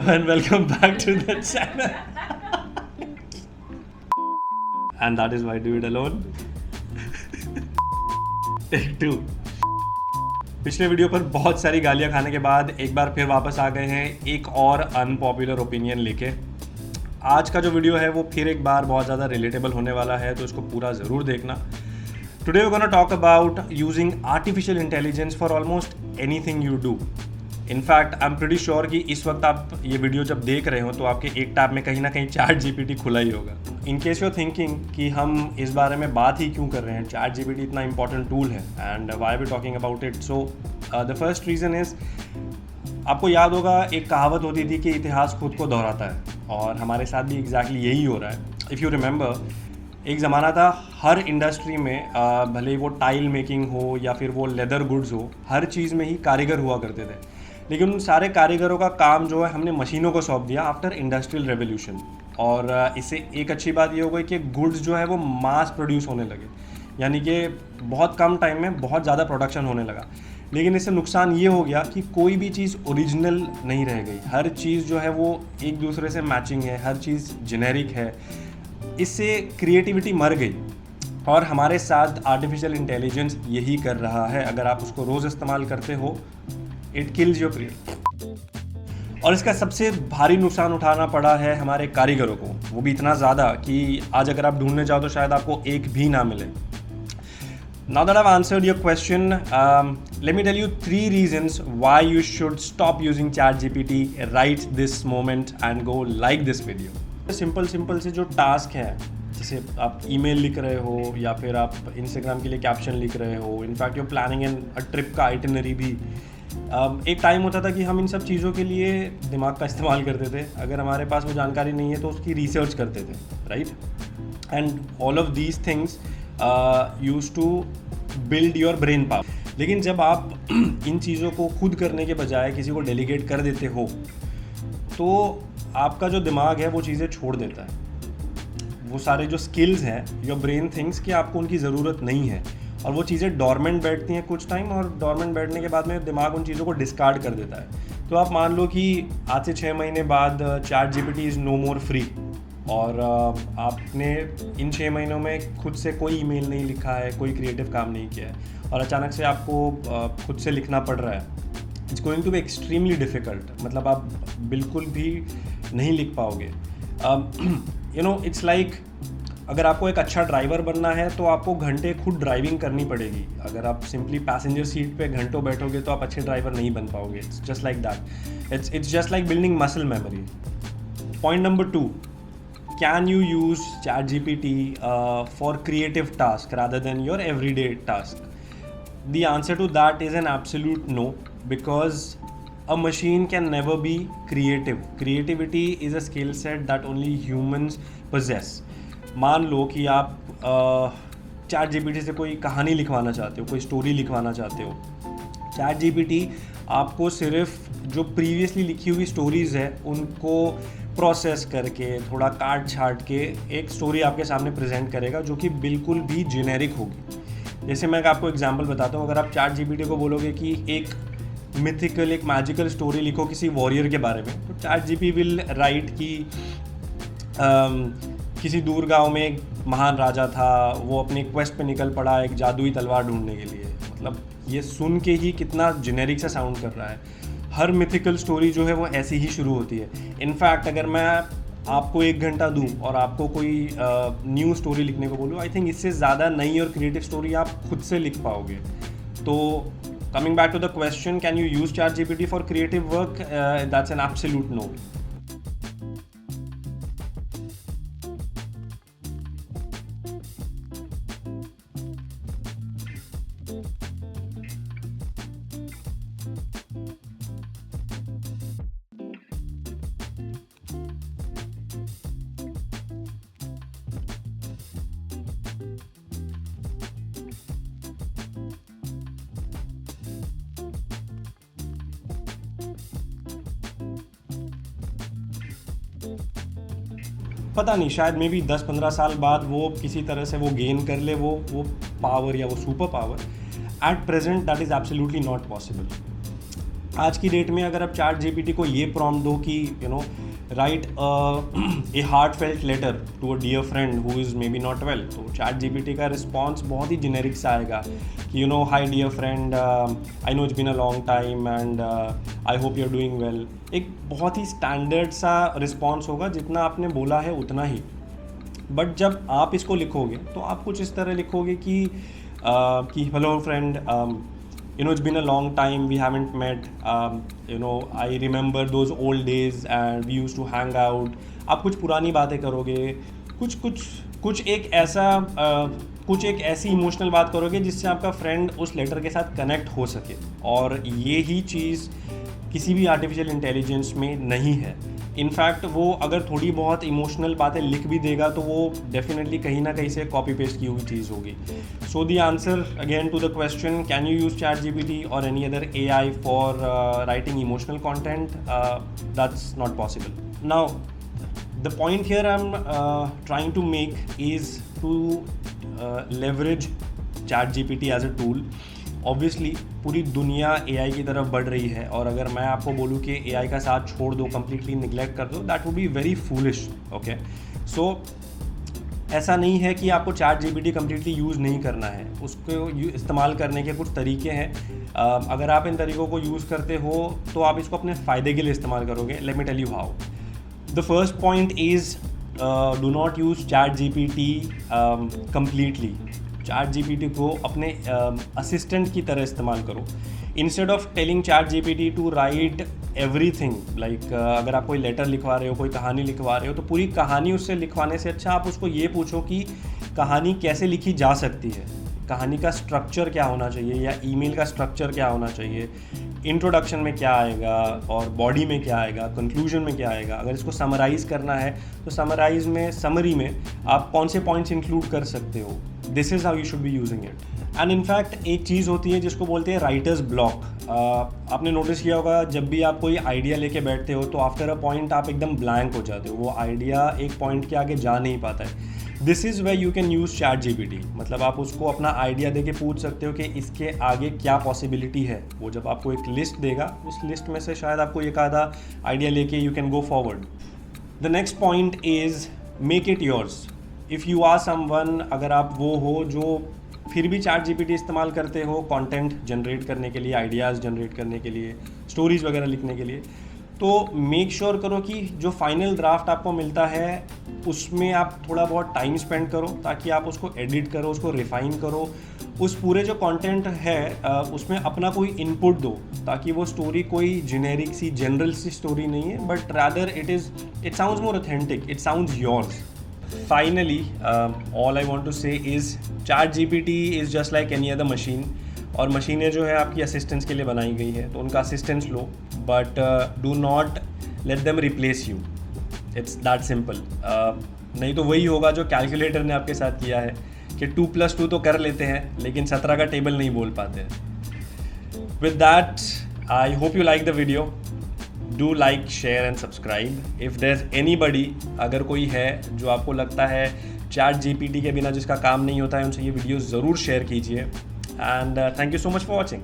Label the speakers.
Speaker 1: and welcome back to the channel. And that is why I do it alone. Take 2. पिछले video पर बहुत सारी गालियां खाने के बाद एक बार फिर वापस आ गए हैं एक और अनपॉपुलर ओपिनियन लेके। आज का जो वीडियो है वो फिर एक बार बहुत ज़्यादा रिलेटेबल होने वाला है, तो इसको पूरा ज़रूर देखना। Today we gonna talk about using artificial intelligence for almost anything you do. In fact I am pretty sure कि इस वक्त आप ये वीडियो जब देख रहे हो तो आपके एक टैब में कहीं ना कहीं चैट जीपीटी खुला ही होगा। In case you are thinking कि हम इस बारे में बात ही क्यों कर रहे हैं, चैट जीपीटी इतना इंपॉर्टेंट टूल है and why we talking about it. So the first reason is, आपको याद होगा एक कहावत होती थी कि इतिहास खुद को दोहराता है, और हमारे साथ भी एग्जैक्टली यही हो रहा है। इफ़ यू रिमेंबर, एक ज़माना था हर इंडस्ट्री में, भले ही वो टाइल मेकिंग हो या फिर वो लेदर गुड्स हो, हर चीज़ में ही कारीगर हुआ करते थे। लेकिन उन सारे कारीगरों का काम जो है हमने मशीनों को सौंप दिया आफ्टर इंडस्ट्रियल रेवोल्यूशन। और इससे एक अच्छी बात ये हो गई कि गुड्स जो है वो मास प्रोड्यूस होने लगे, यानी कि बहुत कम टाइम में बहुत ज़्यादा प्रोडक्शन होने लगा। लेकिन इससे नुकसान ये हो गया कि कोई भी चीज़ ओरिजिनल नहीं रह गई, हर चीज़ जो है वो एक दूसरे से मैचिंग है, हर चीज़ जेनेरिक है। इससे क्रिएटिविटी मर गई, और हमारे साथ आर्टिफिशियल इंटेलिजेंस यही कर रहा है। अगर आप उसको रोज़ इस्तेमाल करते हो, इट किल्स योर क्रिएटिविटी। और इसका सबसे भारी नुकसान उठाना पड़ा है हमारे कारीगरों को, वो भी इतना ज़्यादा कि आज अगर आप ढूंढने जाओ तो शायद आपको एक भी ना मिले। Now that I've answered your question, let me tell you 3 reasons why you should stop using ChatGPT right this moment and go like this video. Simple से जो टास्क है, जैसे आप ईमेल लिख रहे हो या फिर आप इंस्टाग्राम के लिए कैप्शन लिख रहे हो, in fact your planning an a trip का आइटिनरी भी। एक टाइम होता था कि हम इन सब चीज़ों के लिए दिमाग का इस्तेमाल करते थे। अगर हमारे पास वो जानकारी नहीं है तो उसकी रिसर्च करते थे, right? And all of these things use to build your brain power. लेकिन जब आप इन चीज़ों को खुद करने के बजाय किसी को डेलीगेट कर देते हो, तो आपका जो दिमाग है वो चीज़ें छोड़ देता है। वो सारे जो स्किल्स हैं, योर ब्रेन थिंक्स कि आपको उनकी ज़रूरत नहीं है, और वो चीज़ें डॉर्मेंट बैठती हैं कुछ टाइम, और डॉर्मेंट बैठने के बाद में दिमाग उन चीज़ों को डिस्कार्ड कर देता है। तो आप मान लो कि आज से 6 महीने बाद chat GPT is no more free, और आपने इन 6 महीनों में खुद से कोई ईमेल नहीं लिखा है, कोई क्रिएटिव काम नहीं किया है, और अचानक से आपको खुद से लिखना पड़ रहा है। It's going to be extremely difficult, मतलब आप बिल्कुल भी नहीं लिख पाओगे। यू नो, इट्स लाइक अगर आपको एक अच्छा ड्राइवर बनना है तो आपको घंटे खुद ड्राइविंग करनी पड़ेगी। अगर आप सिंपली पैसेंजर सीट पे घंटों बैठोगे तो आप अच्छे ड्राइवर नहीं बन पाओगे। It's just like that. It's just like building muscle memory. Point number 2, can you use ChatGPT for creative task rather than your everyday task? The answer to that is an absolute no, because a machine can never be creative. Creativity is a skill set that only humans possess. मान लो कि आप ChatGPT से कोई कहानी लिखवाना चाहते हो, कोई स्टोरी लिखवाना चाहते हो। ChatGPT आपको सिर्फ जो प्रीवियसली लिखी हुई स्टोरीज़ है उनको प्रोसेस करके, थोड़ा काट छाट के एक स्टोरी आपके सामने प्रेजेंट करेगा, जो कि बिल्कुल भी जेनेरिक होगी। जैसे मैं आपको एग्जांपल बताता हूँ, अगर आप चैट जीपीटी को बोलोगे कि एक मिथिकल, एक मैजिकल स्टोरी लिखो किसी वॉरियर के बारे में, तो चैट जीपी विल राइट कि किसी दूर गांव में एक महान राजा था, वो अपनी क्वेस्ट पे निकल पड़ा एक जादुई तलवार ढूंढने के लिए। मतलब ये सुन के ही कितना जेनेरिक सा साउंड कर रहा है। हर मिथिकल स्टोरी जो है वो ऐसी ही शुरू होती है। इनफैक्ट अगर मैं आपको 1 घंटा दूं और आपको कोई न्यू स्टोरी लिखने को बोलूँ, आई थिंक इससे ज़्यादा नई और क्रिएटिव स्टोरी आप खुद से लिख पाओगे। तो coming back to the question, can you use chat GPT for creative work? That's an absolute no. पता नहीं, शायद मे बी 10-15 साल बाद वो किसी तरह से वो गेन कर ले वो पावर या वो super power. At present that is absolutely not possible. आज की डेट में अगर आप चैट जीपीटी को ये प्रॉम्प्ट दो कि write a heartfelt letter to a dear friend who is maybe not well, तो चैट जीपीटी का रिस्पॉन्स बहुत ही जेनेरिक सा आएगा कि hi dear friend, I know it's been a long time and I hope you are doing well. एक बहुत ही standard सा रिस्पॉन्स होगा, जितना आपने बोला है उतना ही। बट जब आप इसको लिखोगे तो आप कुछ इस तरह लिखोगे कि hello friend, it's been a long time, we haven't met, I remember those old days and we used to hang out। आप कुछ पुरानी बातें करोगे, कुछ एक ऐसी इमोशनल बात करोगे जिससे आपका फ्रेंड उस लेटर के साथ कनेक्ट हो सके, और ये ही चीज़ किसी भी आर्टिफिशियल इंटेलिजेंस में नहीं है। इनफैक्ट वो अगर थोड़ी बहुत इमोशनल बातें लिख भी देगा तो वो डेफिनेटली कहीं ना कहीं से कॉपी पेस्ट की हुई चीज़ होगी। So the answer again to the question, can you use chat GPT और any other AI for writing emotional content? That's not possible. Now the point here I am trying to make is to leverage ChatGPT as a tool. Obviously पूरी दुनिया AI की तरफ बढ़ रही है, और अगर मैं आपको बोलूँ कि AI का साथ छोड़ दो, कम्प्लीटली निगलेक्ट कर दो, that would be very foolish. Okay, so ऐसा नहीं है कि आपको चैट जीपीटी कम्प्लीटली यूज़ नहीं करना है, उसको इस्तेमाल करने के कुछ तरीके हैं। अगर आप इन तरीक़ों को यूज़ करते हो तो आप इसको अपने फ़ायदे के लिए इस्तेमाल करोगे। Let me tell you how. The first point is do not use chat GPT completely. Chat GPT को अपने असिस्टेंट की तरह इस्तेमाल करो। Instead of telling chat GPT to write everything, like अगर आप कोई लेटर लिखवा रहे हो, कोई कहानी लिखवा रहे हो, तो पूरी कहानी उससे लिखवाने से अच्छा आप उसको ये पूछो कि कहानी कैसे लिखी जा सकती है, कहानी का स्ट्रक्चर क्या होना चाहिए, या ईमेल का स्ट्रक्चर क्या होना चाहिए, इंट्रोडक्शन में क्या आएगा और बॉडी में क्या आएगा, कंक्लूजन में क्या आएगा। अगर इसको समराइज़ करना है तो समरी में आप कौन से पॉइंट्स इंक्लूड कर सकते हो। This is how you should be using it. And in fact एक चीज़ होती है जिसको बोलते हैं राइटर्स ब्लॉक। आपने नोटिस किया होगा, जब भी आप कोई आइडिया लेके बैठते हो तो आफ्टर अ पॉइंट आप एकदम ब्लैंक हो जाते हो, वो आइडिया एक पॉइंट के आगे जा नहीं पाता है। This is way you can use chat GPT. मतलब आप उसको अपना आइडिया दे के पूछ सकते हो कि इसके आगे क्या पॉसिबिलिटी है। वो जब आपको एक लिस्ट देगा, उस लिस्ट में से शायद आपको एक आधा आइडिया लेके you can go forward. The next point is make it yours. If you are someone, अगर आप वो हो जो फिर भी चैट जीपीटी इस्तेमाल करते हो कंटेंट जनरेट करने के लिए, आइडियाज़ जनरेट करने के लिए, स्टोरीज़ वगैरह लिखने के लिए, तो मेक श्योर करो कि जो फाइनल ड्राफ्ट आपको मिलता है उसमें आप थोड़ा बहुत टाइम स्पेंड करो, ताकि आप उसको एडिट करो, उसको रिफ़ाइन करो, उस पूरे जो कंटेंट है उसमें अपना कोई इनपुट दो, ताकि वो स्टोरी कोई जेनेरिक सी जनरल सी स्टोरी नहीं है, but rather it sounds more authentic, it sounds yours. Finally, all I want to say is ChatGPT is just like any other machine, और मशीनें जो है आपकी असिस्टेंस के लिए बनाई गई है, तो उनका assistance low, but do not let them replace you. It's that simple. नहीं तो वही होगा जो कैलकुलेटर ने आपके साथ किया है कि 2+2 तो कर लेते हैं लेकिन 17 का टेबल नहीं बोल पाते हैं। With that I hope you like the video. Do like, share and subscribe. If there is anybody, अगर कोई है जो आपको लगता है चैट जीपीटी के बिना जिसका काम नहीं होता है, उनसे ये वीडियो ज़रूर शेयर कीजिए। And thank you so much for watching.